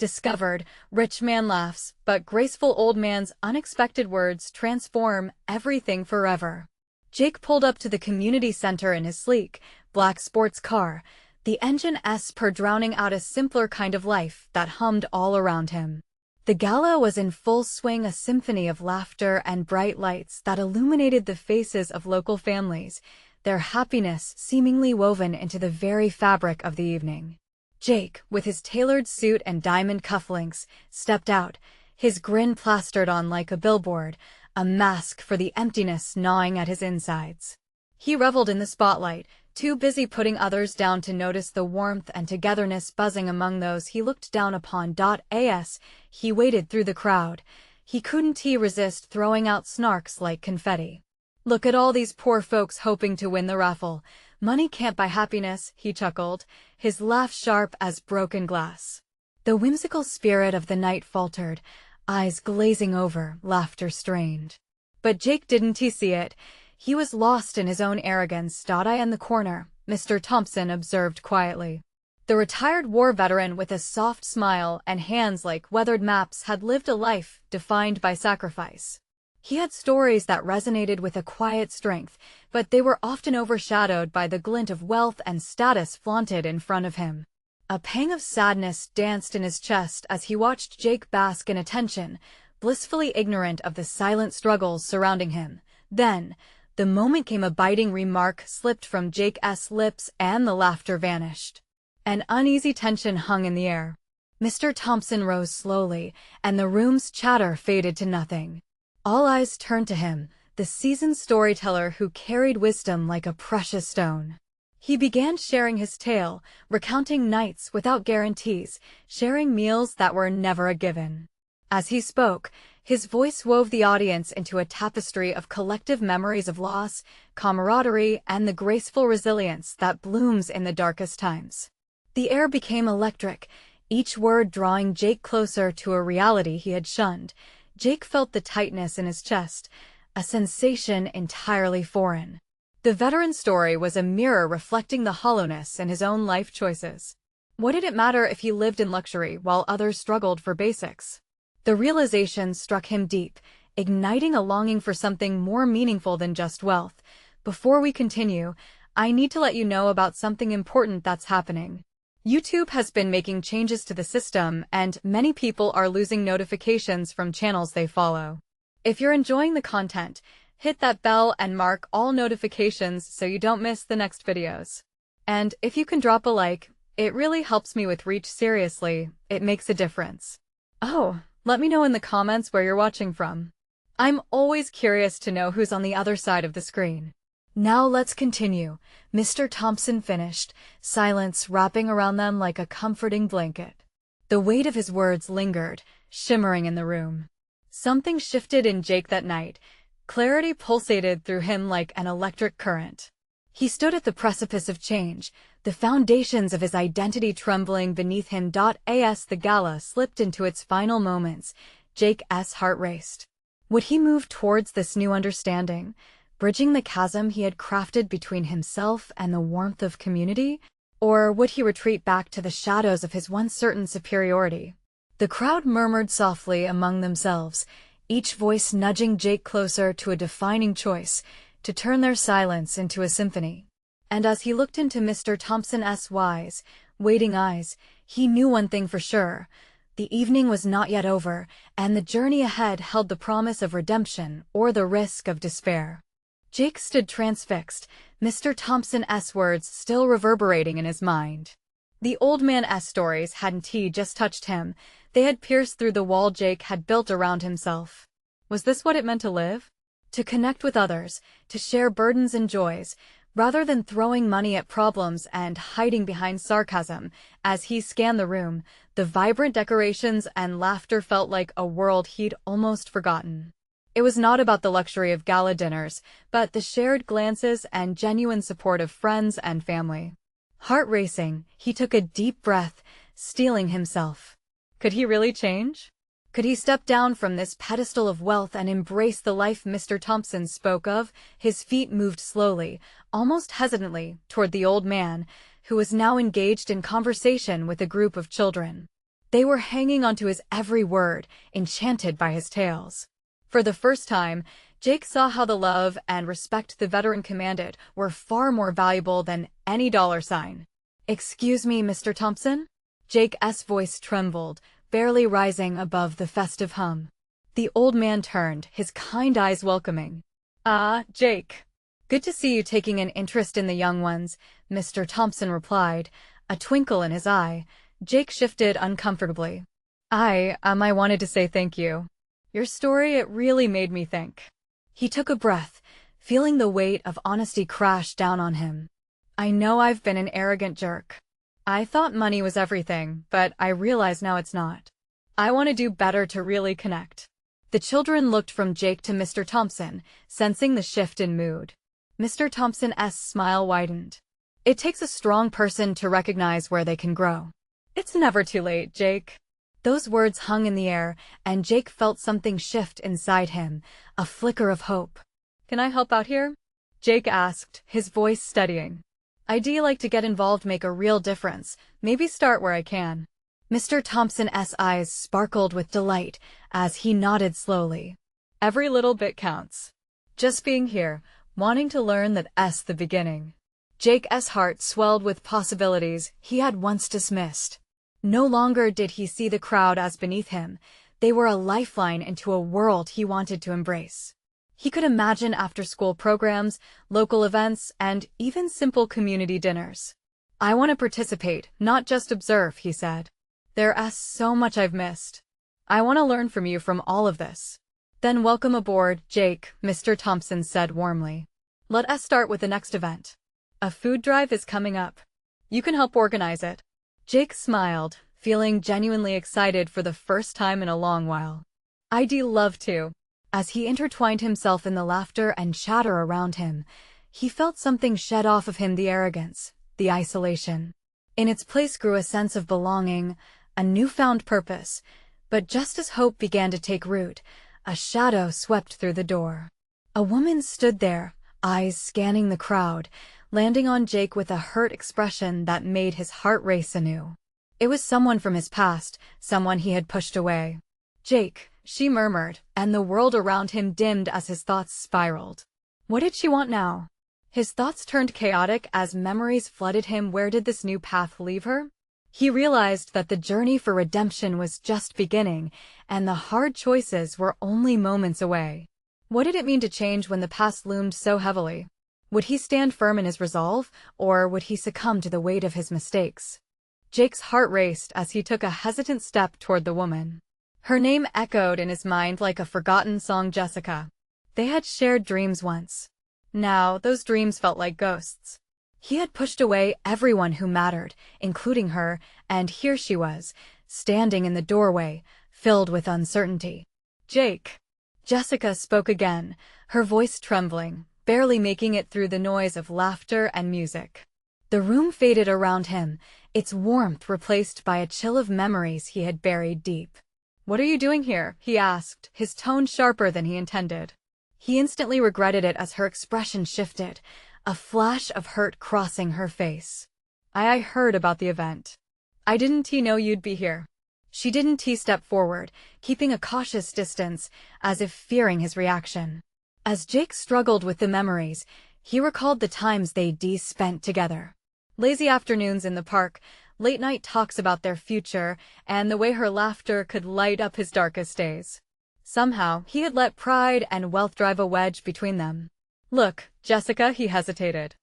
discovered, rich man laughs, but graceful old man's unexpected words transform everything forever. Jake pulled up to the community center in his sleek, black sports car, the engine drowning out a simpler kind of life that hummed all around him. The gala was in full swing, a symphony of laughter and bright lights that illuminated the faces of local families, their happiness seemingly woven into the very fabric of the evening. Jake, with his tailored suit and diamond cufflinks, stepped out, his grin plastered on like a billboard, a mask for the emptiness gnawing at his insides. He reveled in the spotlight, too busy putting others down to notice the warmth and togetherness buzzing among those he looked down upon. As he waded through the crowd, he couldn't resist throwing out snarks like confetti. "Look at all these poor folks hoping to win the raffle. Money can't buy happiness," he chuckled, his laugh sharp as broken glass. The whimsical spirit of the night faltered, eyes glazing over, laughter strained. But Jake didn't see it. He was lost in his own arrogance. "In the corner," Mr. Thompson observed quietly. The retired war veteran with a soft smile and hands like weathered maps had lived a life defined by sacrifice. He had stories that resonated with a quiet strength, but they were often overshadowed by the glint of wealth and status flaunted in front of him. A pang of sadness danced in his chest as he watched Jake bask in attention, blissfully ignorant of the silent struggles surrounding him. Then, the moment came. A biting remark slipped from Jake's lips and the laughter vanished. An uneasy tension hung in the air. Mr. Thompson rose slowly, and the room's chatter faded to nothing. All eyes turned to him, the seasoned storyteller who carried wisdom like a precious stone. He began sharing his tale, recounting nights without guarantees, sharing meals that were never a given. As he spoke, his voice wove the audience into a tapestry of collective memories of loss, camaraderie, and the graceful resilience that blooms in the darkest times. The air became electric, each word drawing Jake closer to a reality he had shunned. Jake felt the tightness in his chest, a sensation entirely foreign. The veteran's story was a mirror reflecting the hollowness in his own life choices. What did it matter if he lived in luxury while others struggled for basics? The realization struck him deep, igniting a longing for something more meaningful than just wealth. Before we continue, I need to let you know about something important that's happening. YouTube has been making changes to the system, and many people are losing notifications from channels they follow. If you're enjoying the content, hit that bell and mark all notifications so you don't miss the next videos. And if you can drop a like, it really helps me with reach. Seriously, it makes a difference. Oh, let me know in the comments where you're watching from. I'm always curious to know who's on the other side of the screen. Now let's continue. Mr. Thompson finished, silence wrapping around them like a comforting blanket. The weight of his words lingered, shimmering in the room. Something shifted in Jake that night. Clarity pulsated through him like an electric current. He stood at the precipice of change, the foundations of his identity trembling beneath him. As the gala slipped into its final moments, Jake's heart raced. Would he move towards this new understanding, bridging the chasm he had crafted between himself and the warmth of community? Or would he retreat back to the shadows of his once certain superiority? The crowd murmured softly among themselves, each voice nudging Jake closer to a defining choice, to turn their silence into a symphony. And as he looked into Mr. Thompson's wise, waiting eyes, he knew one thing for sure. The evening was not yet over, and the journey ahead held the promise of redemption or the risk of despair. Jake stood transfixed, Mr. Thompson's words still reverberating in his mind. The old man's stories hadn't just touched him, they had pierced through the wall Jake had built around himself. Was this what it meant to live? To connect with others, to share burdens and joys, rather than throwing money at problems and hiding behind sarcasm. As he scanned the room, the vibrant decorations and laughter felt like a world he'd almost forgotten. It was not about the luxury of gala dinners, but the shared glances and genuine support of friends and family. Heart racing, he took a deep breath, steeling himself. Could he really change? Could he step down from this pedestal of wealth and embrace the life Mr. Thompson spoke of? His feet moved slowly, almost hesitantly, toward the old man, who was now engaged in conversation with a group of children. They were hanging onto his every word, enchanted by his tales. For the first time, Jake saw how the love and respect the veteran commanded were far more valuable than any dollar sign. "Excuse me, Mr. Thompson?" Jake's voice trembled, barely rising above the festive hum. The old man turned, his kind eyes welcoming. "Ah, Jake. Good to see you taking an interest in the young ones," Mr. Thompson replied, a twinkle in his eye. Jake shifted uncomfortably. I wanted to say thank you. Your story, it really made me think." He took a breath, feeling the weight of honesty crash down on him. "I know I've been an arrogant jerk. I thought money was everything, but I realize now it's not. I want to do better to really connect." The children looked from Jake to Mr. Thompson, sensing the shift in mood. Mr. Thompson's smile widened. "It takes a strong person to recognize where they can grow." "It's never too late, Jake." Those words hung in the air, and Jake felt something shift inside him, a flicker of hope. "Can I help out here?" Jake asked, his voice steadying. "I'd like to get involved, make a real difference, maybe start where I can." Mr. Thompson's eyes sparkled with delight as he nodded slowly. "Every little bit counts. Just being here, wanting to learn, that's the beginning." Jake's heart swelled with possibilities he had once dismissed. No longer did he see the crowd as beneath him. They were a lifeline into a world he wanted to embrace. He could imagine after-school programs, local events, and even simple community dinners. "I want to participate, not just observe," he said. "There's so much I've missed. I want to learn from you from all of this." "Then welcome aboard, Jake," Mr. Thompson said warmly. "Let us start with the next event. A food drive is coming up. You can help organize it." Jake smiled, feeling genuinely excited for the first time in a long while. "I'd love to." As he intertwined himself in the laughter and chatter around him, he felt something shed off of him, the arrogance, the isolation. In its place grew a sense of belonging, a newfound purpose. But just as hope began to take root, a shadow swept through the door. A woman stood there, eyes scanning the crowd, landing on Jake with a hurt expression that made his heart race anew. It was someone from his past, someone he had pushed away. "Jake," she murmured, and the world around him dimmed as his thoughts spiraled. What did she want now? His thoughts turned chaotic as memories flooded him. Where did this new path leave her? He realized that the journey for redemption was just beginning, and the hard choices were only moments away. What did it mean to change when the past loomed so heavily? Would he stand firm in his resolve, or would he succumb to the weight of his mistakes? Jake's heart raced as he took a hesitant step toward the woman. Her name echoed in his mind like a forgotten song, Jessica. They had shared dreams once. Now, those dreams felt like ghosts. He had pushed away everyone who mattered, including her, and here she was, standing in the doorway, filled with uncertainty. "Jake." Jessica spoke again, her voice trembling, barely making it through the noise of laughter and music. The room faded around him, its warmth replaced by a chill of memories he had buried deep. "What are you doing here?" he asked, his tone sharper than he intended. He instantly regretted it as her expression shifted, a flash of hurt crossing her face. I heard about the event. I didn't know you'd be here." She didn't step forward, keeping a cautious distance, as if fearing his reaction. As Jake struggled with the memories, he recalled the times they'd spent together. Lazy afternoons in the park, late-night talks about their future, and the way her laughter could light up his darkest days. Somehow, he had let pride and wealth drive a wedge between them. "Look, Jessica," he hesitated.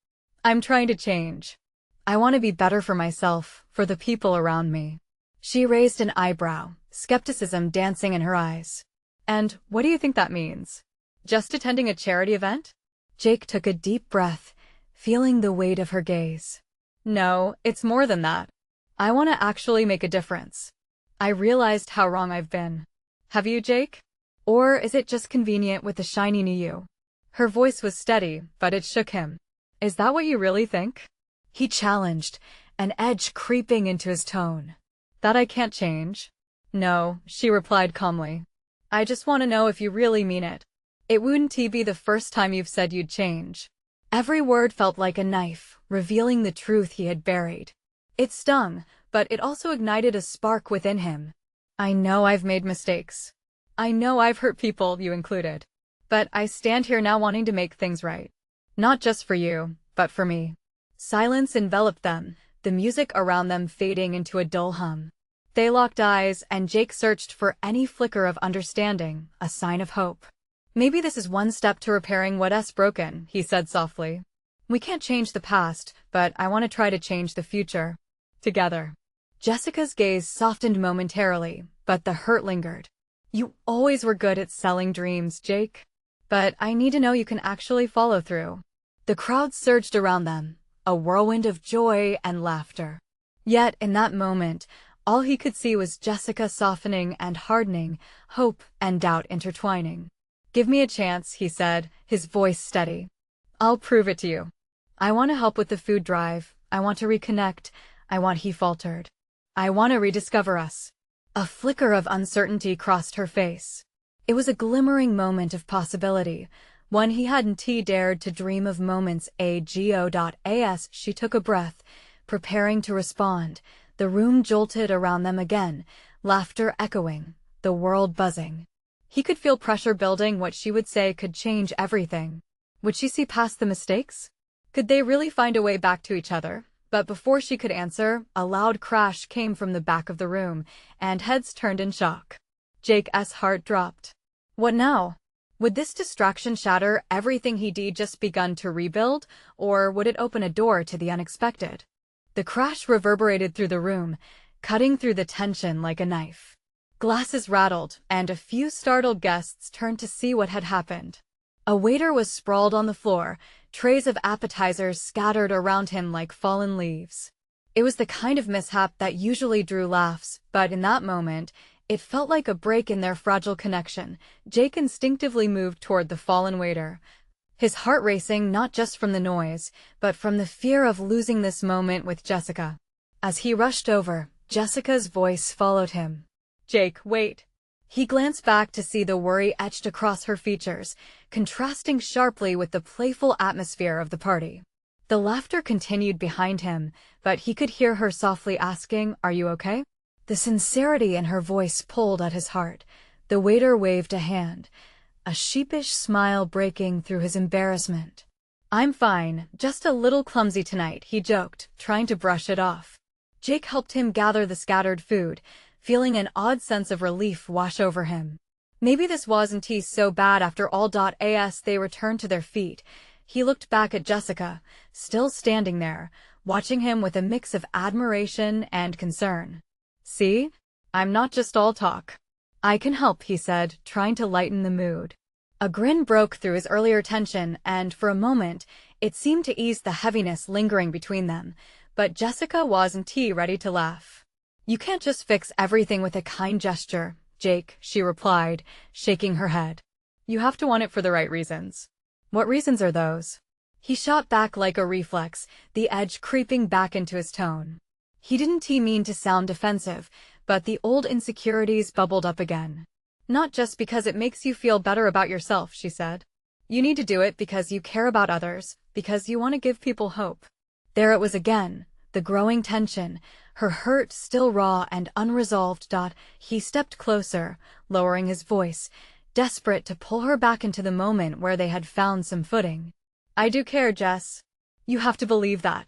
"I'm trying to change. I want to be better for myself, for the people around me." She raised an eyebrow, skepticism dancing in her eyes. "And what do you think that means? Just attending a charity event?" Jake took a deep breath, feeling the weight of her gaze. "No, it's more than that. I want to actually make a difference. I realized how wrong I've been. Have you, Jake? Or is it just convenient with the shiny new you?" Her voice was steady, but it shook him. "Is that what you really think?" He challenged, an edge creeping into his tone. "That I can't change?" "No," she replied calmly. "I just want to know if you really mean it. It wouldn't be the first time you've said you'd change." Every word felt like a knife, revealing the truth he had buried. It stung, but it also ignited a spark within him. I know I've made mistakes. I know I've hurt people, you included. But I stand here now wanting to make things right. Not just for you, but for me. Silence enveloped them, the music around them fading into a dull hum. They locked eyes, and Jake searched for any flicker of understanding, a sign of hope. Maybe this is one step to repairing what's broken, he said softly. We can't change the past, but I want to try to change the future. Together. Jessica's gaze softened momentarily, but the hurt lingered. You always were good at selling dreams, Jake. But I need to know you can actually follow through. The crowd surged around them, a whirlwind of joy and laughter. Yet, in that moment, all he could see was Jessica softening and hardening, hope and doubt intertwining. Give me a chance, he said, his voice steady. I'll prove it to you. I want to help with the food drive. I want to reconnect. He faltered. I want to rediscover us. A flicker of uncertainty crossed her face. It was a glimmering moment of possibility, one he hadn't dared to dream of moments ago.as. She took a breath, preparing to respond. The room jolted around them again, laughter echoing, the world buzzing. He could feel pressure building. What she would say could change everything. Would she see past the mistakes? Could they really find a way back to each other? But before she could answer, a loud crash came from the back of the room, and heads turned in shock. Jake's heart dropped. What now? Would this distraction shatter everything he'd just begun to rebuild, or would it open a door to the unexpected? The crash reverberated through the room, cutting through the tension like a knife. Glasses rattled, and a few startled guests turned to see what had happened. A waiter was sprawled on the floor, trays of appetizers scattered around him like fallen leaves. It was the kind of mishap that usually drew laughs, but in that moment, it felt like a break in their fragile connection. Jake instinctively moved toward the fallen waiter, his heart racing not just from the noise, but from the fear of losing this moment with Jessica. As he rushed over, Jessica's voice followed him. Jake, wait. He glanced back to see the worry etched across her features, contrasting sharply with the playful atmosphere of the party. The laughter continued behind him, but he could hear her softly asking, "Are you okay?" The sincerity in her voice pulled at his heart. The waiter waved a hand, a sheepish smile breaking through his embarrassment. "I'm fine, just a little clumsy tonight," he joked, trying to brush it off. Jake helped him gather the scattered food, feeling an odd sense of relief wash over him. Maybe this wasn't so bad after all. As they returned to their feet, he looked back at Jessica, still standing there, watching him with a mix of admiration and concern. See? I'm not just all talk. I can help, he said, trying to lighten the mood. A grin broke through his earlier tension, and for a moment, it seemed to ease the heaviness lingering between them, but Jessica wasn't ready to laugh. You can't just fix everything with a kind gesture, Jake, she replied, shaking her head. You have to want it for the right reasons. What reasons are those? He shot back like a reflex, the edge creeping back into his tone. He didn't mean to sound defensive, but the old insecurities bubbled up again. Not just because it makes you feel better about yourself, she said. You need to do it because you care about others, because you want to give people hope. There it was again, the growing tension, her hurt still raw and unresolved. He stepped closer, lowering his voice, desperate to pull her back into the moment where they had found some footing. I do care, Jess. You have to believe that.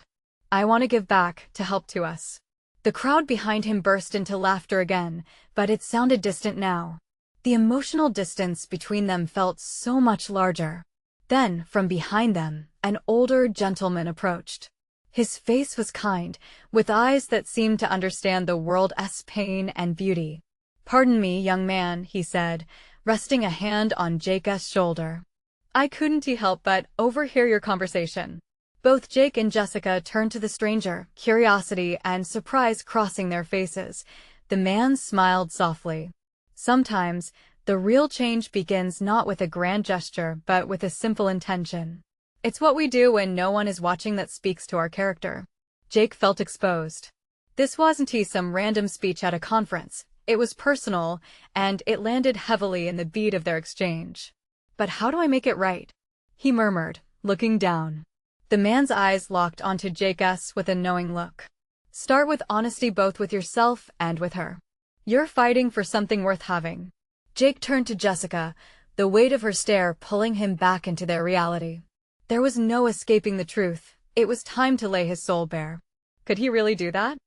I want to give back, to help to us. The crowd behind him burst into laughter again, but it sounded distant now. The emotional distance between them felt so much larger. Then, from behind them, an older gentleman approached. His face was kind, with eyes that seemed to understand the world's pain and beauty. Pardon me, young man, he said, resting a hand on Jake's shoulder. I couldn't help but overhear your conversation. Both Jake and Jessica turned to the stranger, curiosity and surprise crossing their faces. The man smiled softly. Sometimes, the real change begins not with a grand gesture but with a simple intention. It's what we do when no one is watching that speaks to our character. Jake felt exposed. This wasn't some random speech at a conference. It was personal, and it landed heavily in the beat of their exchange. But how do I make it right? He murmured, looking down. The man's eyes locked onto Jake's with a knowing look. Start with honesty both with yourself and with her. You're fighting for something worth having. Jake turned to Jessica, the weight of her stare pulling him back into their reality. There was no escaping the truth. It was time to lay his soul bare. Could he really do that?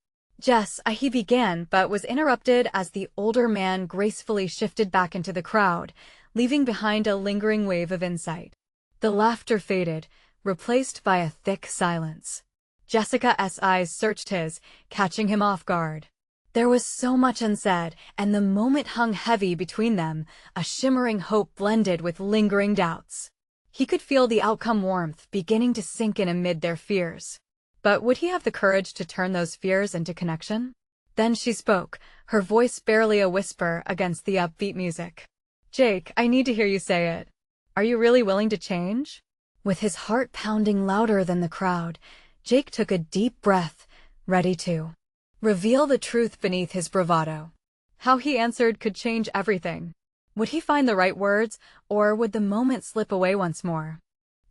He began, but was interrupted as the older man gracefully shifted back into the crowd, leaving behind a lingering wave of insight. The laughter faded, replaced by a thick silence. Jessica's eyes searched his, catching him off guard. There was so much unsaid, and the moment hung heavy between them, a shimmering hope blended with lingering doubts. He could feel the outcome warmth beginning to sink in amid their fears. But would he have the courage to turn those fears into connection? Then she spoke, her voice barely a whisper against the upbeat music. Jake, I need to hear you say it. Are you really willing to change? With his heart pounding louder than the crowd, Jake took a deep breath, ready to reveal the truth beneath his bravado. How he answered could change everything. Would he find the right words, or would the moment slip away once more?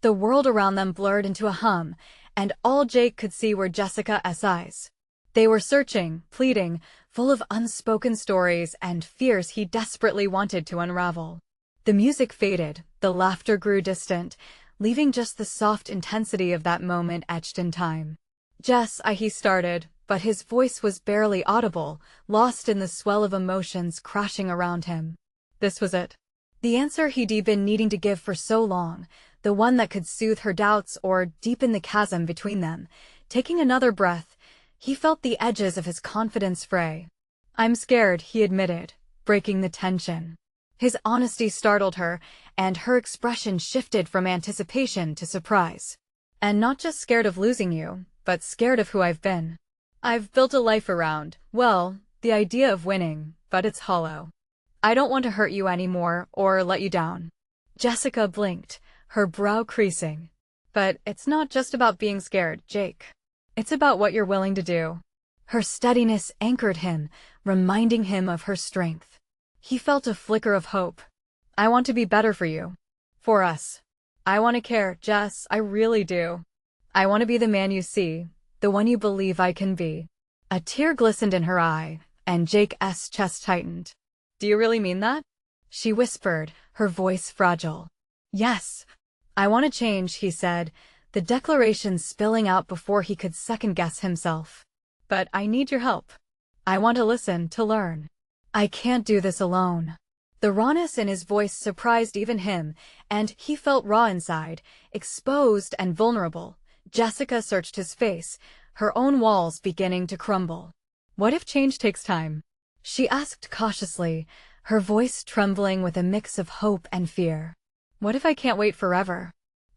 The world around them blurred into a hum, and all Jake could see were Jessica's eyes. They were searching, pleading, full of unspoken stories and fears he desperately wanted to unravel. The music faded, the laughter grew distant, leaving just the soft intensity of that moment etched in time. He started, but his voice was barely audible, lost in the swell of emotions crashing around him. This was it. The answer he'd been needing to give for so long, the one that could soothe her doubts or deepen the chasm between them. Taking another breath, he felt the edges of his confidence fray. I'm scared, he admitted, breaking the tension. His honesty startled her, and her expression shifted from anticipation to surprise. And not just scared of losing you, but scared of who I've been. I've built a life around, well, the idea of winning, but it's hollow. I don't want to hurt you anymore or let you down. Jessica blinked, her brow creasing. But it's not just about being scared, Jake. It's about what you're willing to do. Her steadiness anchored him, reminding him of her strength. He felt a flicker of hope. I want to be better for you. For us. I want to care, Jess, I really do. I want to be the man you see, the one you believe I can be. A tear glistened in her eye, and Jake's chest tightened. Do you really mean that? She whispered, her voice fragile. Yes. I want to change, he said, the declaration spilling out before he could second-guess himself. But I need your help. I want to listen, to learn. I can't do this alone. The rawness in his voice surprised even him, and he felt raw inside, exposed and vulnerable. Jessica searched his face, her own walls beginning to crumble. What if change takes time? She asked cautiously, her voice trembling with a mix of hope and fear. What if I can't wait forever?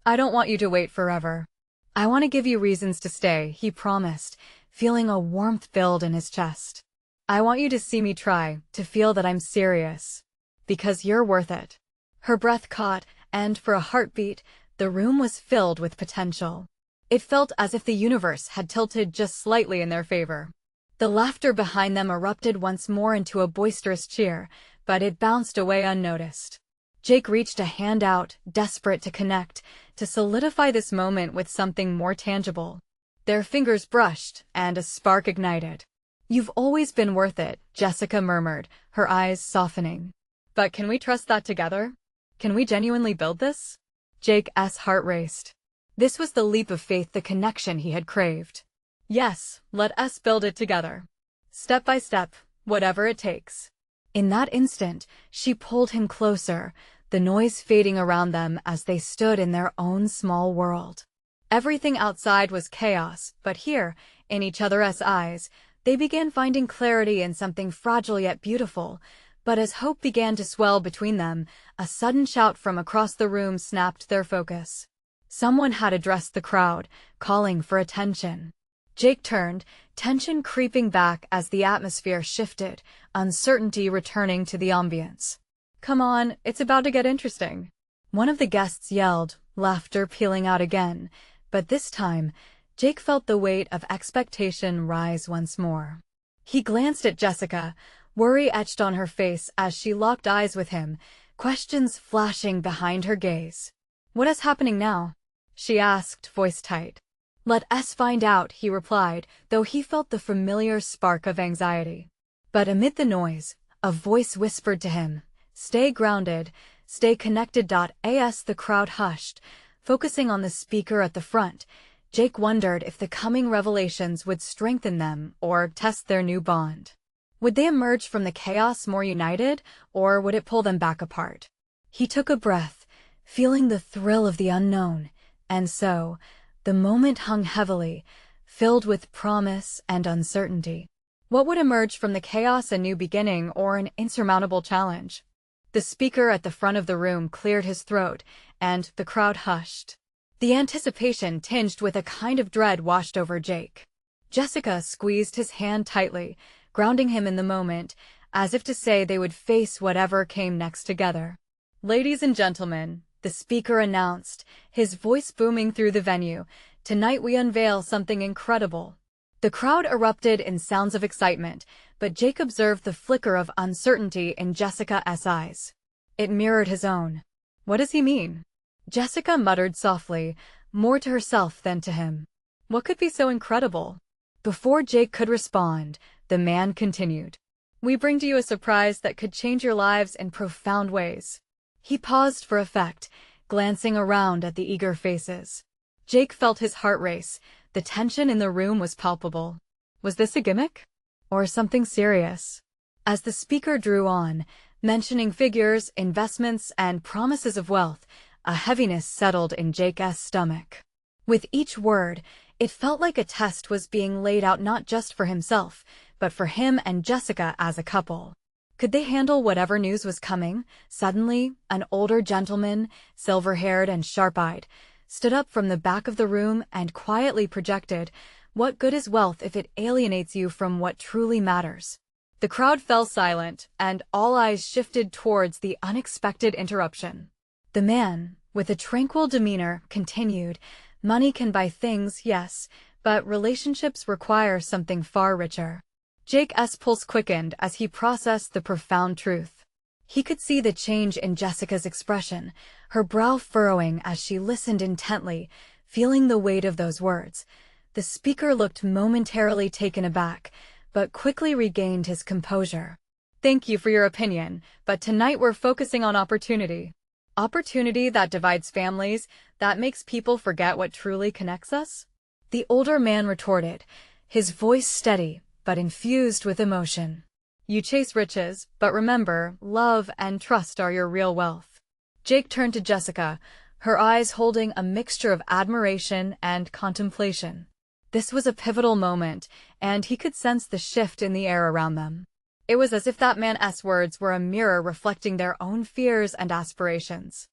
I don't want you to wait forever. I want to give you reasons to stay, he promised, feeling a warmth build in his chest. I want you to see me try, to feel that I'm serious. Because you're worth it. Her breath caught, and for a heartbeat, the room was filled with potential. It felt as if the universe had tilted just slightly in their favor. The laughter behind them erupted once more into a boisterous cheer, but it bounced away unnoticed. Jake reached a hand out, desperate to connect, to solidify this moment with something more tangible. Their fingers brushed, and a spark ignited. You've always been worth it, Jessica murmured, her eyes softening. But can we trust that together? Can we genuinely build this? Jake's heart raced. This was the leap of faith, the connection he had craved. Yes, let us build it together. Step by step, whatever it takes. In that instant, she pulled him closer, the noise fading around them as they stood in their own small world. Everything outside was chaos, but here, in each other's eyes, they began finding clarity in something fragile yet beautiful. But as hope began to swell between them, a sudden shout from across the room snapped their focus. Someone had addressed the crowd, calling for attention. Jake turned, tension creeping back as the atmosphere shifted, uncertainty returning to the ambience. Come on, it's about to get interesting. One of the guests yelled, laughter pealing out again, but this time, Jake felt the weight of expectation rise once more. He glanced at Jessica, worry etched on her face as she locked eyes with him, questions flashing behind her gaze. What is happening now? She asked, voice tight. "Let us find out," he replied, though he felt the familiar spark of anxiety. But amid the noise, a voice whispered to him, "Stay grounded, stay connected." As the crowd hushed, focusing on the speaker at the front, Jake wondered if the coming revelations would strengthen them or test their new bond. Would they emerge from the chaos more united, or would it pull them back apart? He took a breath, feeling the thrill of the unknown, and so, the moment hung heavily, filled with promise and uncertainty. What would emerge from the chaos, a new beginning or an insurmountable challenge? The speaker at the front of the room cleared his throat, and the crowd hushed. The anticipation tinged with a kind of dread washed over Jake. Jessica squeezed his hand tightly, grounding him in the moment, as if to say they would face whatever came next together. "Ladies and gentlemen," the speaker announced, his voice booming through the venue, "tonight we unveil something incredible." The crowd erupted in sounds of excitement, but Jake observed the flicker of uncertainty in Jessica's eyes. It mirrored his own. "What does he mean?" Jessica muttered softly, more to herself than to him. "What could be so incredible?" Before Jake could respond, the man continued. "We bring to you a surprise that could change your lives in profound ways." He paused for effect, glancing around at the eager faces. Jake felt his heart race. The tension in the room was palpable. Was this a gimmick? Or something serious? As the speaker drew on, mentioning figures, investments, and promises of wealth, a heaviness settled in Jake's stomach. With each word, it felt like a test was being laid out not just for himself, but for him and Jessica as a couple. Could they handle whatever news was coming? Suddenly, an older gentleman, silver-haired and sharp-eyed, stood up from the back of the room and quietly projected, "What good is wealth if it alienates you from what truly matters?" The crowd fell silent, and all eyes shifted towards the unexpected interruption. The man, with a tranquil demeanor, continued, "Money can buy things, yes, but relationships require something far richer." Jake's pulse quickened as he processed the profound truth. He could see the change in Jessica's expression, her brow furrowing as she listened intently, feeling the weight of those words. The speaker looked momentarily taken aback, but quickly regained his composure. "Thank you for your opinion, but tonight we're focusing on opportunity. Opportunity that divides families, that makes people forget what truly connects us?" The older man retorted, his voice steady, but infused with emotion. "You chase riches, but remember, love and trust are your real wealth." Jake turned to Jessica, her eyes holding a mixture of admiration and contemplation. This was a pivotal moment, and he could sense the shift in the air around them. It was as if that man's words were a mirror reflecting their own fears and aspirations.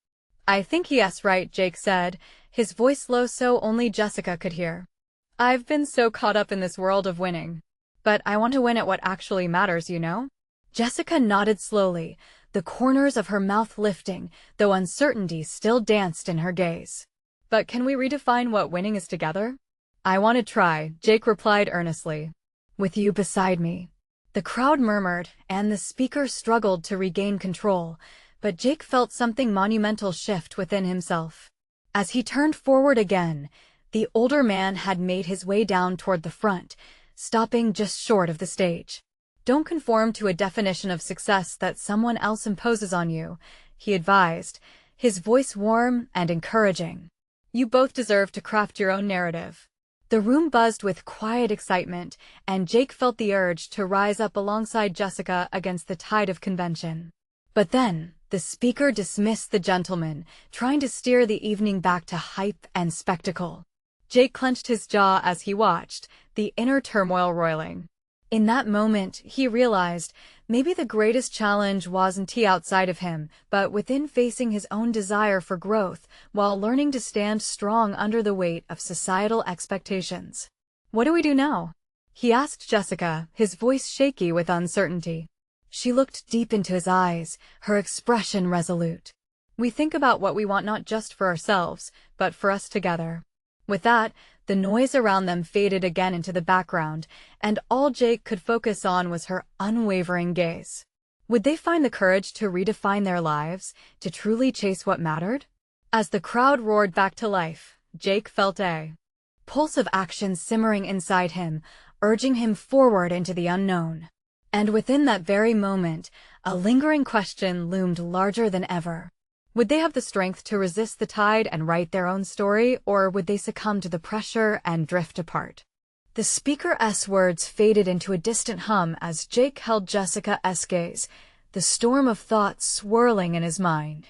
"I think he's right," Jake said, his voice low so only Jessica could hear. "I've been so caught up in this world of winning. But I want to win at what actually matters, you know?" Jessica nodded slowly, the corners of her mouth lifting, though uncertainty still danced in her gaze. "But can we redefine what winning is together?" "I want to try," Jake replied earnestly. "With you beside me." The crowd murmured, and the speaker struggled to regain control, but Jake felt something monumental shift within himself. As he turned forward again, the older man had made his way down toward the front, stopping just short of the stage. "Don't conform to a definition of success that someone else imposes on you," he advised, his voice warm and encouraging. "You both deserve to craft your own narrative." The room buzzed with quiet excitement, and Jake felt the urge to rise up alongside Jessica against the tide of convention. But then, the speaker dismissed the gentleman, trying to steer the evening back to hype and spectacle. Jake clenched his jaw as he watched, the inner turmoil roiling. In that moment, he realized maybe the greatest challenge wasn't outside of him, but within, facing his own desire for growth, while learning to stand strong under the weight of societal expectations. "What do we do now?" he asked Jessica, his voice shaky with uncertainty. She looked deep into his eyes, her expression resolute. "We think about what we want not just for ourselves, but for us together." With that, the noise around them faded again into the background, and all Jake could focus on was her unwavering gaze. Would they find the courage to redefine their lives, to truly chase what mattered? As the crowd roared back to life, Jake felt a pulse of action simmering inside him, urging him forward into the unknown. And within that very moment, a lingering question loomed larger than ever. Would they have the strength to resist the tide and write their own story, or would they succumb to the pressure and drift apart? The speaker's words faded into a distant hum as Jake held Jessica's gaze, the storm of thoughts swirling in his mind.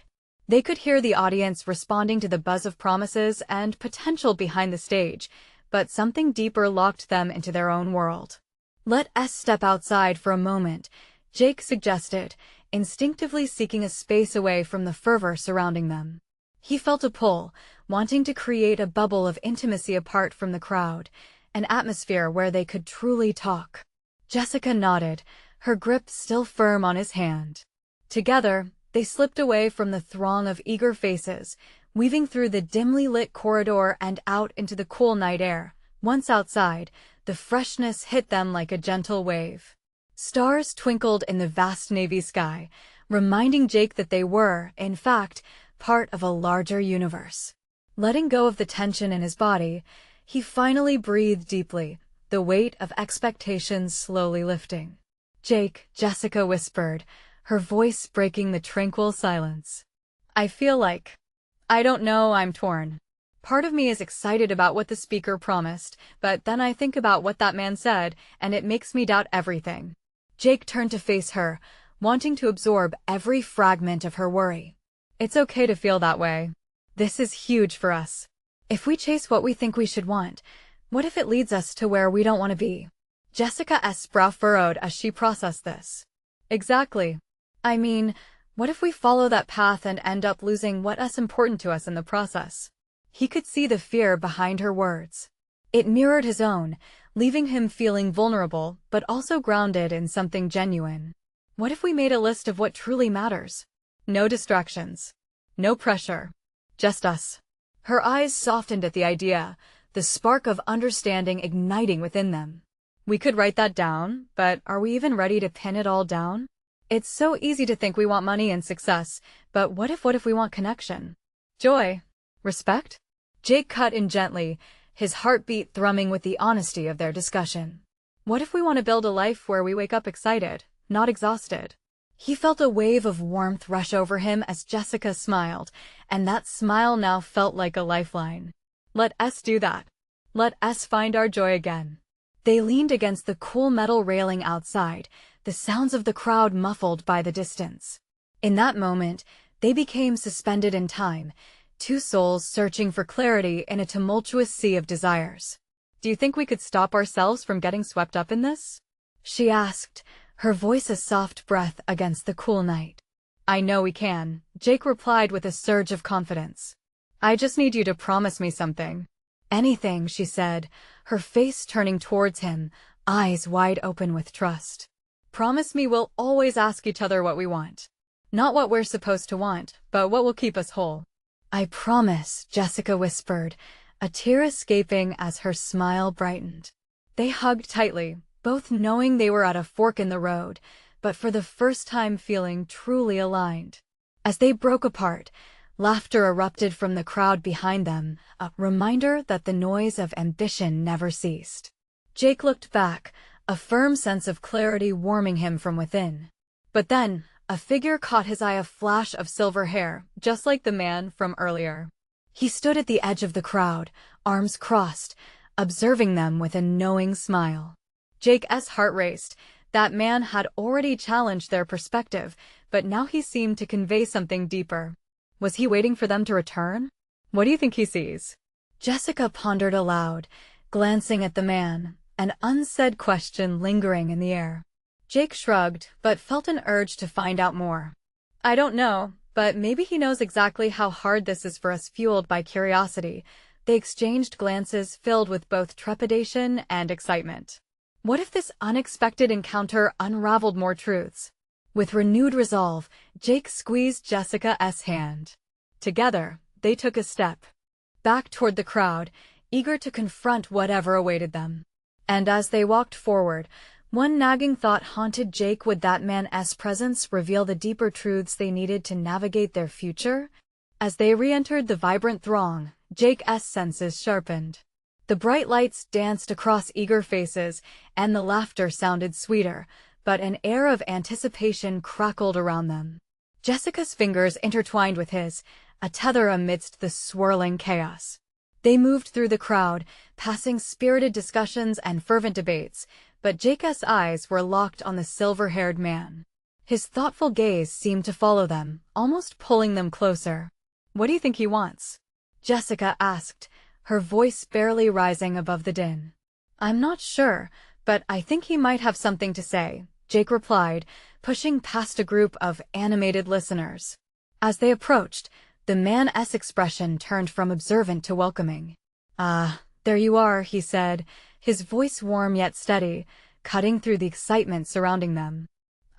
They could hear the audience responding to the buzz of promises and potential behind the stage, but something deeper locked them into their own world. "Let us step outside for a moment," Jake suggested, instinctively seeking a space away from the fervor surrounding them. He felt a pull, wanting to create a bubble of intimacy apart from the crowd, an atmosphere where they could truly talk. Jessica nodded, her grip still firm on his hand. Together, they slipped away from the throng of eager faces, weaving through the dimly lit corridor and out into the cool night air. Once outside, the freshness hit them like a gentle wave. Stars twinkled in the vast navy sky, reminding Jake that they were, in fact, part of a larger universe. Letting go of the tension in his body, he finally breathed deeply, the weight of expectations slowly lifting. "Jake," Jessica whispered, her voice breaking the tranquil silence. "I feel like... I don't know, I'm torn. Part of me is excited about what the speaker promised, but then I think about what that man said, and it makes me doubt everything." Jake turned to face her, wanting to absorb every fragment of her worry. "It's okay to feel that way. This is huge for us. If we chase what we think we should want, what if it leads us to where we don't want to be?" Jessica's brow furrowed as she processed this. "Exactly. I mean, what if we follow that path and end up losing what's important to us in the process?" He could see the fear behind her words. It mirrored his own, leaving him feeling vulnerable but also grounded in something genuine. What if we made a list of what truly matters? No distractions. No pressure. Just us. Her eyes softened at the idea, the spark of understanding igniting within them. We could write that down, but are we even ready to pin it all down? It's so easy to think we want money and success, but what if we want connection? Joy? Respect? Jake cut in gently, his heartbeat thrumming with the honesty of their discussion. What if we want to build a life where we wake up excited, not exhausted? He felt a wave of warmth rush over him as Jessica smiled, and that smile now felt like a lifeline. "Let us do that. Let us find our joy again." They leaned against the cool metal railing outside, the sounds of the crowd muffled by the distance. In that moment, they became suspended in time, two souls searching for clarity in a tumultuous sea of desires. "Do you think we could stop ourselves from getting swept up in this?" she asked, her voice a soft breath against the cool night. "I know we can," Jake replied with a surge of confidence. "I just need you to promise me something." "Anything," she said, her face turning towards him, eyes wide open with trust. "Promise me we'll always ask each other what we want. Not what we're supposed to want, but what will keep us whole." "I promise," Jessica whispered, a tear escaping as her smile brightened. They hugged tightly, both knowing they were at a fork in the road, but for the first time feeling truly aligned. As they broke apart, laughter erupted from the crowd behind them, a reminder that the noise of ambition never ceased. Jake looked back, a firm sense of clarity warming him from within. But then, a figure caught his eye, a flash of silver hair, just like the man from earlier. He stood at the edge of the crowd, arms crossed, observing them with a knowing smile. Jake's heart raced. That man had already challenged their perspective, but now he seemed to convey something deeper. Was he waiting for them to return? "What do you think he sees?" Jessica pondered aloud, glancing at the man, an unsaid question lingering in the air. Jake shrugged, but felt an urge to find out more. "I don't know, but maybe he knows exactly how hard this is for us." Fueled by curiosity, they exchanged glances filled with both trepidation and excitement. What if this unexpected encounter unraveled more truths? With renewed resolve, Jake squeezed Jessica's hand. Together, they took a step back toward the crowd, eager to confront whatever awaited them. And as they walked forward, one nagging thought haunted Jake. Would that man's presence reveal the deeper truths they needed to navigate their future? As they re-entered the vibrant throng, Jake's senses sharpened. The bright lights danced across eager faces, and the laughter sounded sweeter, but an air of anticipation crackled around them. Jessica's fingers intertwined with his, a tether amidst the swirling chaos. They moved through the crowd, passing spirited discussions and fervent debates, but Jake's eyes were locked on the silver-haired man. His thoughtful gaze seemed to follow them, almost pulling them closer. "What do you think he wants?" Jessica asked, her voice barely rising above the din. "I'm not sure, but I think he might have something to say," Jake replied, pushing past a group of animated listeners. As they approached, the man's expression turned from observant to welcoming. "Ah, there you are," he said, his voice warm yet steady, cutting through the excitement surrounding them.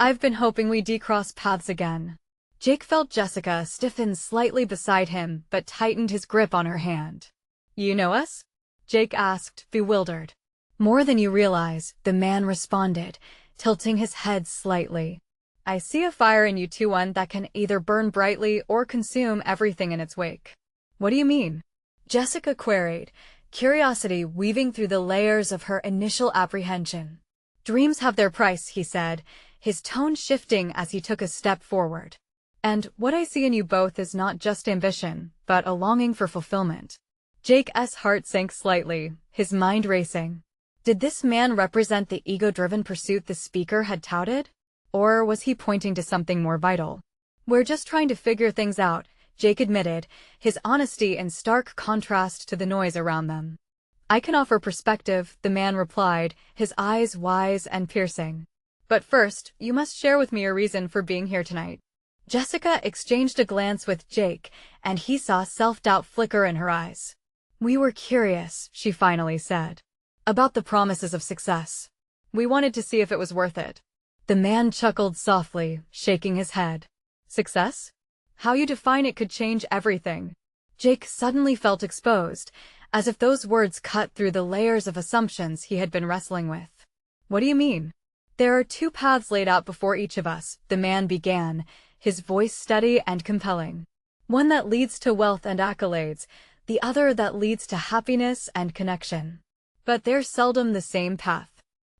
"I've been hoping we'd cross paths again." Jake felt Jessica stiffen slightly beside him but tightened his grip on her hand. "You know us?" Jake asked, bewildered. "More than you realize," the man responded, tilting his head slightly. "I see a fire in you too, one that can either burn brightly or consume everything in its wake." "What do you mean?" Jessica queried, curiosity weaving through the layers of her initial apprehension. "Dreams have their price," he said, his tone shifting as he took a step forward. "And what I see in you both is not just ambition, but a longing for fulfillment." Jake's heart sank slightly, his mind racing. Did this man represent the ego-driven pursuit the speaker had touted? Or was he pointing to something more vital? "We're just trying to figure things out," Jake admitted, his honesty in stark contrast to the noise around them. "I can offer perspective," the man replied, his eyes wise and piercing. "But first, you must share with me your reason for being here tonight." Jessica exchanged a glance with Jake, and he saw self-doubt flicker in her eyes. "We were curious," she finally said, "about the promises of success. We wanted to see if it was worth it." The man chuckled softly, shaking his head. "Success? How you define it could change everything." Jake suddenly felt exposed, as if those words cut through the layers of assumptions he had been wrestling with. "What do you mean?" "There are two paths laid out before each of us," the man began, his voice steady and compelling. "One that leads to wealth and accolades, the other that leads to happiness and connection. But they're seldom the same path."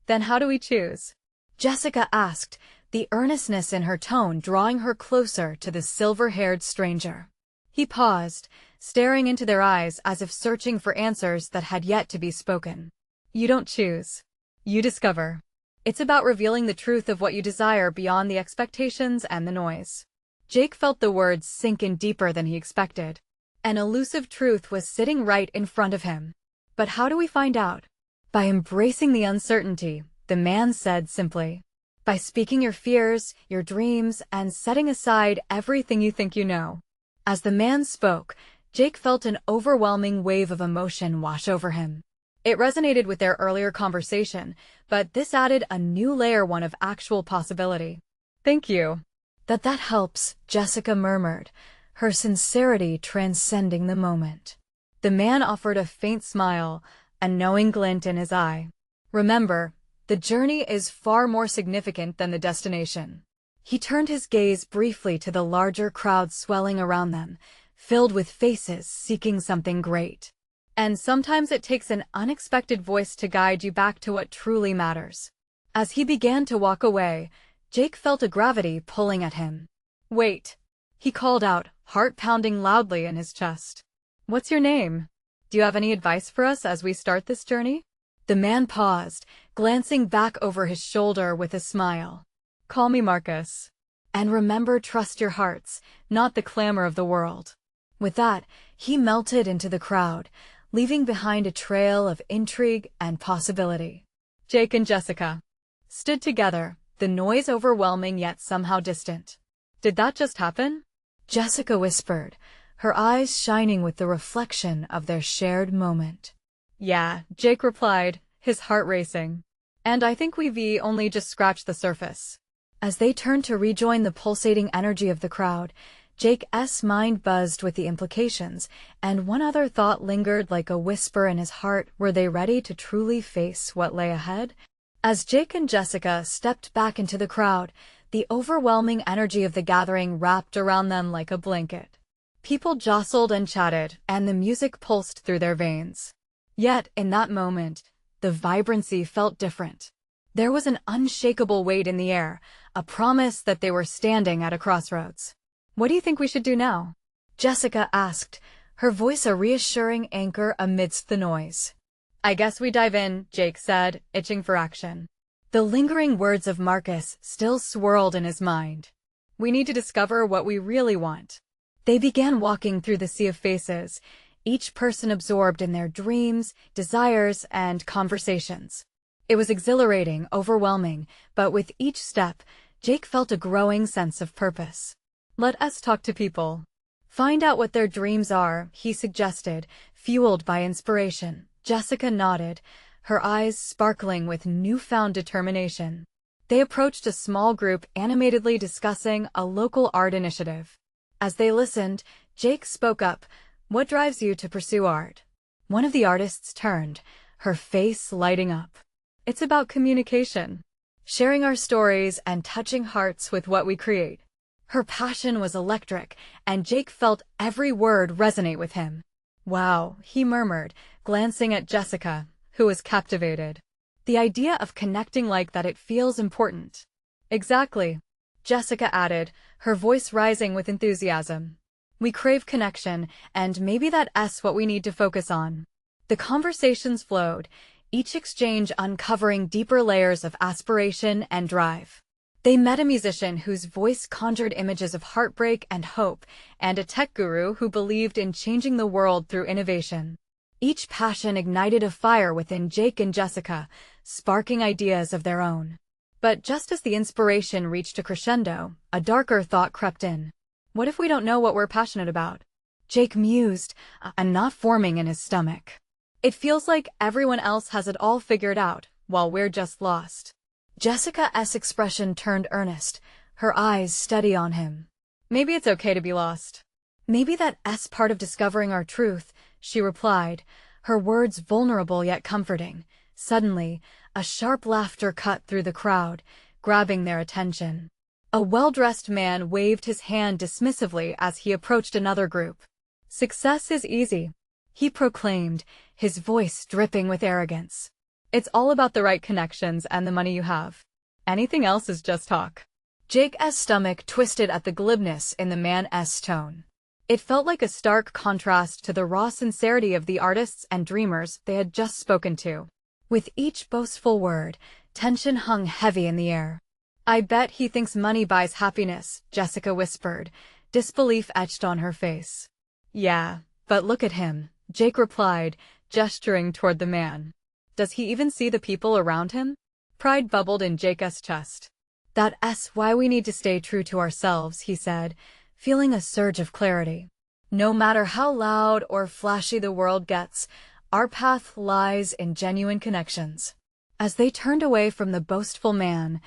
"Then how do we choose?" Jessica asked, the earnestness in her tone drawing her closer to the silver-haired stranger. He paused, staring into their eyes as if searching for answers that had yet to be spoken. "You don't choose. You discover. It's about revealing the truth of what you desire beyond the expectations and the noise." Jake felt the words sink in deeper than he expected. An elusive truth was sitting right in front of him. "But how do we find out?" "By embracing the uncertainty," the man said simply. "By speaking your fears, your dreams, and setting aside everything you think you know." As the man spoke, Jake felt an overwhelming wave of emotion wash over him. It resonated with their earlier conversation, but this added a new layer, one of actual possibility. "Thank you." That helps," Jessica murmured, her sincerity transcending the moment. The man offered a faint smile, a knowing glint in his eye. "Remember, the journey is far more significant than the destination." He turned his gaze briefly to the larger crowd swelling around them, filled with faces seeking something great. "And sometimes it takes an unexpected voice to guide you back to what truly matters." As he began to walk away, Jake felt a gravity pulling at him. "Wait," he called out, heart pounding loudly in his chest. "What's your name? Do you have any advice for us as we start this journey?" The man paused, glancing back over his shoulder with a smile. "Call me Marcus. And remember, trust your hearts, not the clamor of the world." With that, he melted into the crowd, leaving behind a trail of intrigue and possibility. Jake and Jessica stood together, the noise overwhelming yet somehow distant. "Did that just happen?" Jessica whispered, her eyes shining with the reflection of their shared moment. "Yeah," Jake replied, his heart racing. "And I think we've only just scratched the surface." As they turned to rejoin the pulsating energy of the crowd, Jake's mind buzzed with the implications, and one other thought lingered like a whisper in his heart. Were they ready to truly face what lay ahead? As Jake and Jessica stepped back into the crowd, the overwhelming energy of the gathering wrapped around them like a blanket. People jostled and chatted, and the music pulsed through their veins. Yet, in that moment, the vibrancy felt different. There was an unshakable weight in the air, a promise that they were standing at a crossroads. "What do you think we should do now?" Jessica asked, her voice a reassuring anchor amidst the noise. "I guess we dive in," Jake said, itching for action. The lingering words of Marcus still swirled in his mind. "We need to discover what we really want." They began walking through the sea of faces, each person absorbed in their dreams, desires, and conversations. It was exhilarating, overwhelming, but with each step, Jake felt a growing sense of purpose. "Let us talk to people. Find out what their dreams are," he suggested, fueled by inspiration. Jessica nodded, her eyes sparkling with newfound determination. They approached a small group animatedly discussing a local art initiative. As they listened, Jake spoke up, "What drives you to pursue art?" One of the artists turned, her face lighting up. "It's about communication, sharing our stories and touching hearts with what we create." Her passion was electric, and Jake felt every word resonate with him. "Wow," he murmured, glancing at Jessica, who was captivated. "The idea of connecting like that, it feels important." "Exactly," Jessica added, her voice rising with enthusiasm. "We crave connection, and maybe that's what we need to focus on." The conversations flowed, each exchange uncovering deeper layers of aspiration and drive. They met a musician whose voice conjured images of heartbreak and hope, and a tech guru who believed in changing the world through innovation. Each passion ignited a fire within Jake and Jessica, sparking ideas of their own. But just as the inspiration reached a crescendo, a darker thought crept in. "What if we don't know what we're passionate about?" Jake mused, a knot forming in his stomach. "It feels like everyone else has it all figured out, while we're just lost." Jessica's expression turned earnest, her eyes steady on him. "Maybe it's okay to be lost. Maybe that's part of discovering our truth," she replied, her words vulnerable yet comforting. Suddenly, a sharp laughter cut through the crowd, grabbing their attention. A well-dressed man waved his hand dismissively as he approached another group. "Success is easy," he proclaimed, his voice dripping with arrogance. "It's all about the right connections and the money you have. Anything else is just talk." Jake's stomach twisted at the glibness in the man's tone. It felt like a stark contrast to the raw sincerity of the artists and dreamers they had just spoken to. With each boastful word, tension hung heavy in the air. "I bet he thinks money buys happiness," Jessica whispered, disbelief etched on her face. "Yeah, but look at him," Jake replied, gesturing toward the man. "Does he even see the people around him?" Pride bubbled in Jake's chest. "That's why we need to stay true to ourselves," he said, feeling a surge of clarity. "No matter how loud or flashy the world gets, our path lies in genuine connections." As they turned away from the boastful man,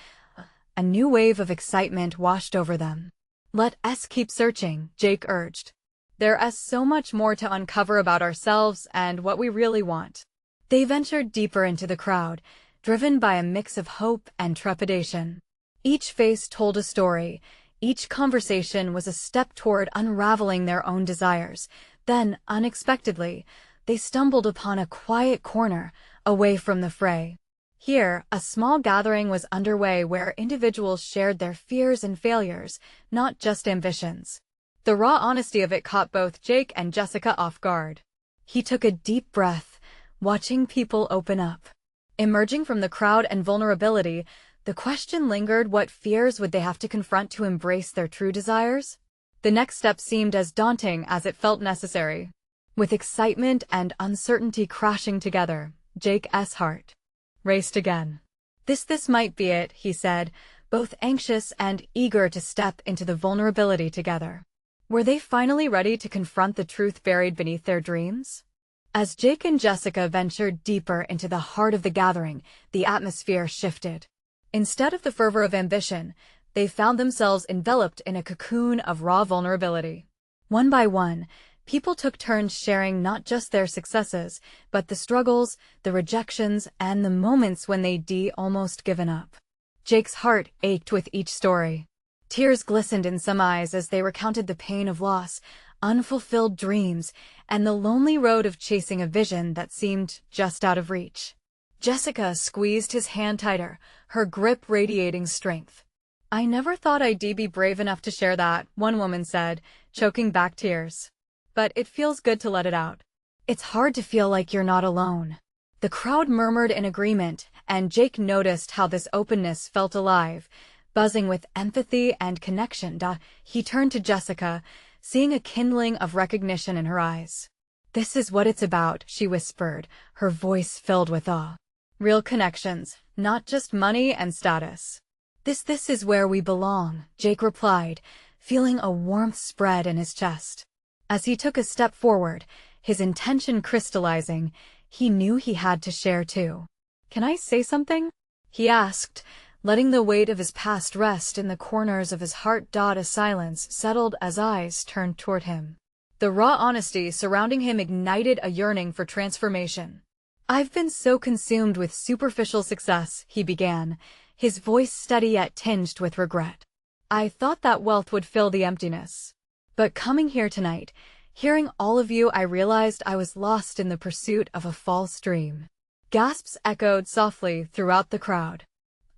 a new wave of excitement washed over them. "Let's keep searching," Jake urged. "There's so much more to uncover about ourselves and what we really want." They ventured deeper into the crowd, driven by a mix of hope and trepidation. Each face told a story. Each conversation was a step toward unraveling their own desires. Then, unexpectedly, they stumbled upon a quiet corner, away from the fray. Here, a small gathering was underway where individuals shared their fears and failures, not just ambitions. The raw honesty of it caught both Jake and Jessica off guard. He took a deep breath, watching people open up. Emerging from the crowd and vulnerability, the question lingered: what fears would they have to confront to embrace their true desires? The next step seemed as daunting as it felt necessary. With excitement and uncertainty crashing together, Jake's heart raced again. This might be it," he said, both anxious and eager to step into the vulnerability together. Were they finally ready to confront the truth buried beneath their dreams? As Jake and Jessica ventured deeper into the heart of the gathering, the atmosphere shifted. Instead of the fervor of ambition, they found themselves enveloped in a cocoon of raw vulnerability. One by one, people took turns sharing not just their successes, but the struggles, the rejections, and the moments when they'd almost given up. Jake's heart ached with each story. Tears glistened in some eyes as they recounted the pain of loss, unfulfilled dreams, and the lonely road of chasing a vision that seemed just out of reach. Jessica squeezed his hand tighter, her grip radiating strength. "I never thought I'd be brave enough to share that," one woman said, choking back tears. "But it feels good to let it out. It's hard to feel like you're not alone." The crowd murmured in agreement, and Jake noticed how this openness felt alive, buzzing with empathy and connection. He turned to Jessica, seeing a kindling of recognition in her eyes. "This is what it's about," she whispered, her voice filled with awe. "Real connections, not just money and status." This is where we belong," Jake replied, feeling a warmth spread in his chest. As he took a step forward, his intention crystallizing, he knew he had to share too. "Can I say something?" he asked, letting the weight of his past rest in the corners of his heart. A silence settled as eyes turned toward him. The raw honesty surrounding him ignited a yearning for transformation. "I've been so consumed with superficial success," he began, his voice steady yet tinged with regret. "I thought that wealth would fill the emptiness. But coming here tonight, hearing all of you, I realized I was lost in the pursuit of a false dream." Gasps echoed softly throughout the crowd.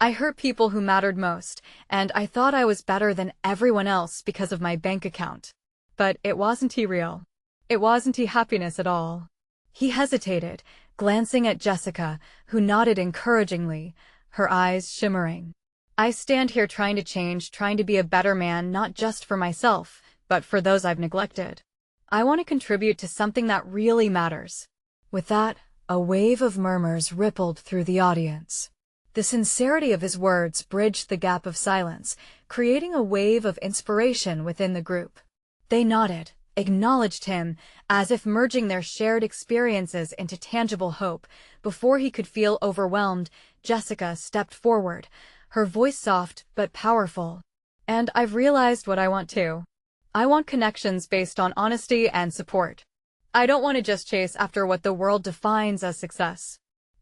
"I hurt people who mattered most, and I thought I was better than everyone else because of my bank account. But it wasn't real. It wasn't happiness at all." He hesitated, glancing at Jessica, who nodded encouragingly, her eyes shimmering. "I stand here trying to change, trying to be a better man, not just for myself, but for those I've neglected. I want to contribute to something that really matters." With that, a wave of murmurs rippled through the audience. The sincerity of his words bridged the gap of silence, creating a wave of inspiration within the group. They nodded, acknowledged him, as if merging their shared experiences into tangible hope. Before he could feel overwhelmed, Jessica stepped forward, her voice soft but powerful. "And I've realized what I want too. I want connections based on honesty and support. I don't want to just chase after what the world defines as success.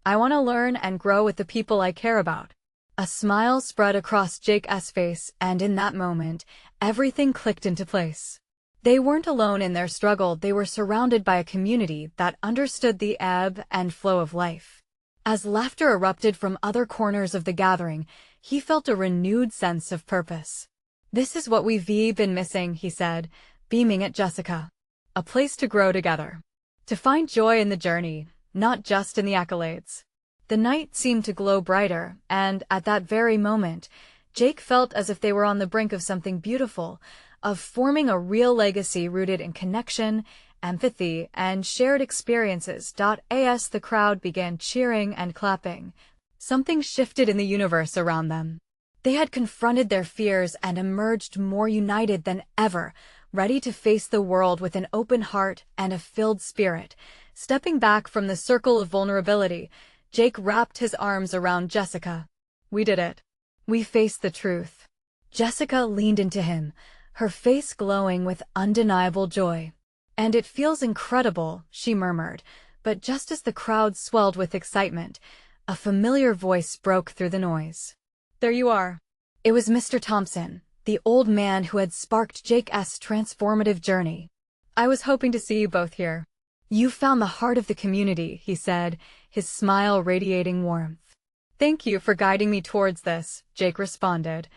I want to learn and grow with the people I care about." A smile spread across Jake's face, and in that moment, everything clicked into place. They weren't alone in their struggle, they were surrounded by a community that understood the ebb and flow of life. As laughter erupted from other corners of the gathering, he felt a renewed sense of purpose. "This is what we've been missing," he said, beaming at Jessica. "A place to grow together. To find joy in the journey, not just in the accolades." The night seemed to glow brighter, and at that very moment, Jake felt as if they were on the brink of something beautiful, of forming a real legacy rooted in connection, empathy, and shared experiences. As the crowd began cheering and clapping, something shifted in the universe around them. They had confronted their fears and emerged more united than ever, ready to face the world with an open heart and a filled spirit. Stepping back from the circle of vulnerability, Jake wrapped his arms around Jessica. "We did it. We faced the truth." Jessica leaned into him, her face glowing with undeniable joy. "And it feels incredible," she murmured, but just as the crowd swelled with excitement, a familiar voice broke through the noise. "There you are." It was Mr. Thompson, the old man who had sparked Jake's transformative journey. "I was hoping to see you both here." "You found the heart of the community," he said, his smile radiating warmth. "Thank you for guiding me towards this," Jake responded,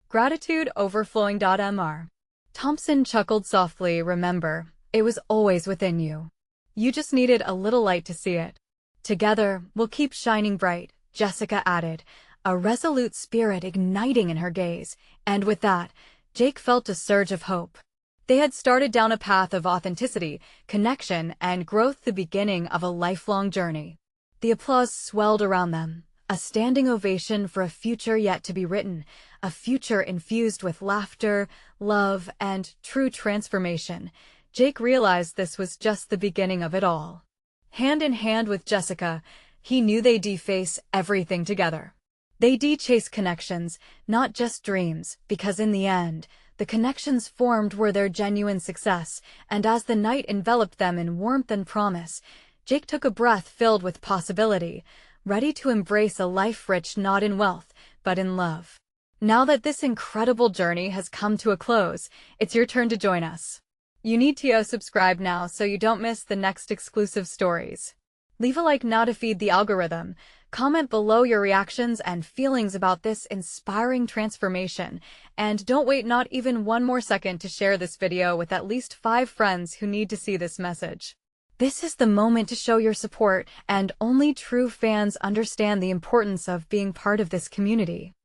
gratitude overflowing. Mr. Thompson chuckled softly. "Remember, it was always within you. You just needed a little light to see it. Together, we'll keep shining bright," Jessica added, a resolute spirit igniting in her gaze, and with that, Jake felt a surge of hope. They had started down a path of authenticity, connection, and growth, the beginning of a lifelong journey. The applause swelled around them, a standing ovation for a future yet to be written, a future infused with laughter, love, and true transformation. Jake realized this was just the beginning of it all. Hand in hand with Jessica, he knew they'd face everything together. They'd chase connections, not just dreams, because in the end, the connections formed were their genuine success, and as the night enveloped them in warmth and promise, Jake took a breath filled with possibility, ready to embrace a life rich not in wealth, but in love. Now that this incredible journey has come to a close, it's your turn to join us. You need to subscribe now so you don't miss the next exclusive stories. Leave a like now to feed the algorithm. Comment below your reactions and feelings about this inspiring transformation. And don't wait not even one more second to share this video with at least 5 friends who need to see this message. This is the moment to show your support, and only true fans understand the importance of being part of this community.